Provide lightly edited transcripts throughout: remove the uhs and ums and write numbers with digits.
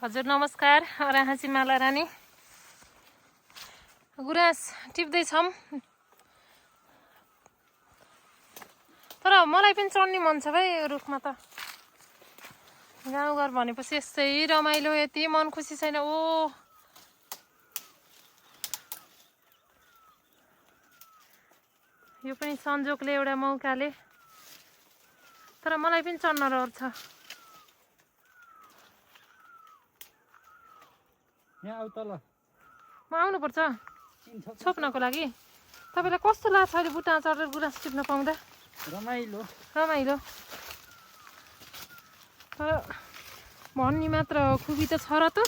हजुर नमस्कार। हाँसी माला रानी गुराँस टिप्दैछौँ। तर मलाई पनि चढ्ने मन छ भाइ यो रुखमा त। गाउँघर भनेपछि यस्तै रमाइलो, यति मन खुसी छैन। ओ यो पनि संजोगले एउटा मौकाले, तर मलाई पनि चढ्न रहर छ। यहाँ आउ तल। म आउनुपर्छ छोप्नको लागि। तपाईँलाई कस्तो लाग्छ अहिले बुट्टा चढेर गुराँस टिप्न पाउँदा? रमाइलो रमाइलो। तर भन्ने मात्र हो, खुबी त छ र त।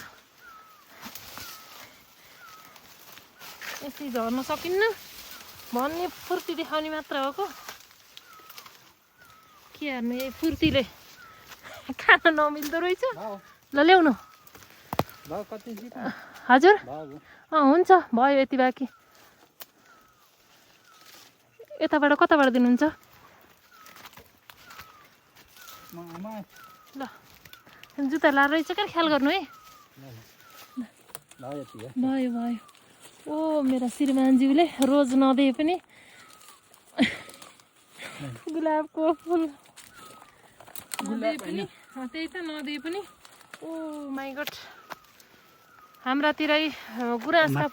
यसरी झर्न सकिन्न भन्ने फुर्ती देखाउने मात्र हो को। के हेर्नु यही फुर्तीले खान नमिल्दो रहेछ। ल ल्याउनु। हजुर हुन्छ, भयो यति बाँकी। यताबाट कताबाट दिनुहुन्छ? ल जुत्ता लाएर रहेछ क्या, ख्याल गर्नु है। भयो भयो। ओ मेरा श्रीमानज्यूले रोज नदिए पनि गुलाबको फुल नदिए पनि, त्यही त नदिए पनि। ओ माई गड। हाम्रातिरै गुराँसका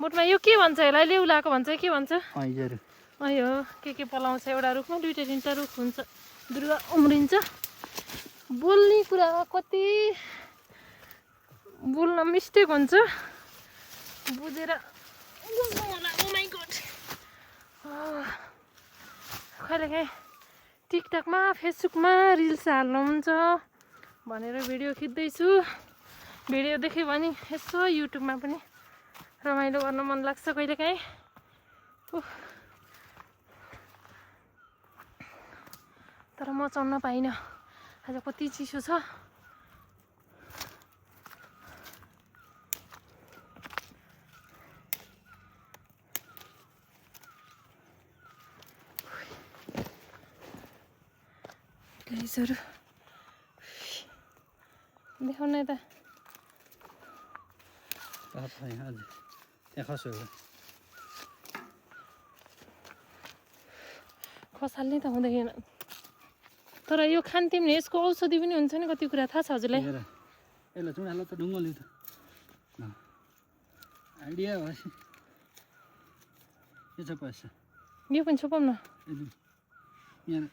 मुटमा यो के भन्छ? यसलाई लेउलाको भन्छ के भन्छ? अयो के पलाउँछ एउटा रुखमा, दुईटा तिनवटा रुख हुन्छ, बिरुवा उम्रिन्छ। बोल्ने कुरामा कति बोल्न मिस्टेक हुन्छ, बुझेर बोल्नु होला। ओ माई गड। कहिलेकाहीँ टिकटकमा फेसबुकमा रिल्स हाल्नुहुन्छ भनेर भिडियो खिच्दैछु। भिडियो देख्यो भने यसो युट्युबमा पनि रमाइलो गर्न मन लाग्छ कहिलेकाहीँ। तर म चढ्न पाइनँ, आज कति चिसो छ। गाइसहरू देखाउन यता। खसाल्ने त हुँदैन, तर यो खान्थ्यौँ नि, यसको औषधि पनि हुन्छ नि कति कुरा, थाहा छ हजुरलाई? यसलाई चुडालो त ढुङ्गो लिउ त। आइडिया हो के छ पैसा? यो पनि छोपाउँ न। यहाँ